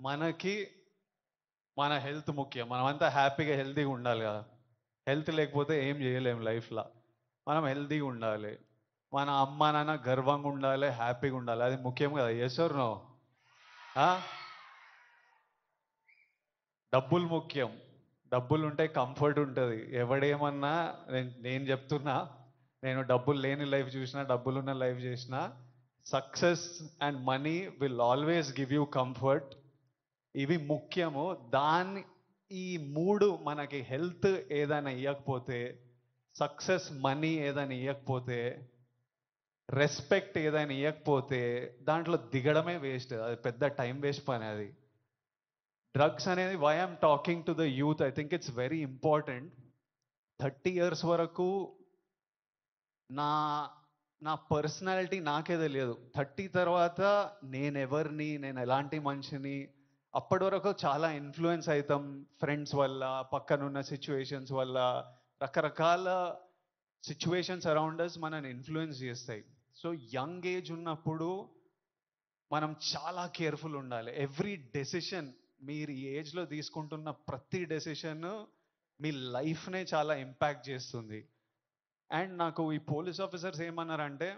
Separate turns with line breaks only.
మనకి మన హెల్త్ ముఖ్యం. మనమంతా హ్యాపీగా హెల్తీగా ఉండాలి కదా. హెల్త్ లేకపోతే ఏం చేయలేం లైఫ్లో. మనం హెల్తీగా ఉండాలి, మన అమ్మ నాన్న గర్వంగా ఉండాలి, హ్యాపీగా ఉండాలి. అది ముఖ్యం కదా. Yes or no? డబ్బులు ముఖ్యం. డబ్బులు ఉంటే కంఫర్ట్ ఉంటుంది. ఎవడేమన్నా నేను చెప్తున్నా, నేను డబ్బులు లేని లైఫ్ చూసినా, డబ్బులున్న లైఫ్ చేసిన, success and money will always give you comfort. ఇవి ముఖ్యము. దాన్ని ఈ మూడు మనకి హెల్త్ ఏదైనా ఇవ్వకపోతే, సక్సెస్ మనీ ఏదైనా ఇవ్వకపోతే, రెస్పెక్ట్ ఏదైనా ఇవ్వకపోతే దాంట్లో దిగడమే వేస్ట్. అది పెద్ద టైం వేస్ట్ పని అది. డ్రగ్స్ అనేది, why I'm talking to the youth, I think it's very important. 30 years వరకు నా నా పర్సనాలిటీ నాకే తెలియదు. 30 తర్వాత నేనెవరిని, నేను ఎలాంటి మనిషిని, అప్పటి వరకు చాలా ఇన్ఫ్లుయెన్స్ అవుతాం ఫ్రెండ్స్ వల్ల, పక్కనున్న సిచ్యువేషన్స్ వల్ల. రకరకాల సిచ్యువేషన్స్ అరౌండ్ అస్ మనని ఇన్ఫ్లుయెన్స్ చేస్తాయి. సో యంగ్ ఏజ్ ఉన్నప్పుడు మనం చాలా కేర్ఫుల్ ఉండాలి. ఎవ్రీ డెసిషన్, మీరు ఈ ఏజ్లో తీసుకుంటున్న ప్రతి డెసిషన్ మీ లైఫ్నే చాలా ఇంపాక్ట్ చేస్తుంది. అండ్ నాకు ఈ పోలీస్ ఆఫీసర్స్ ఏమన్నారంటే,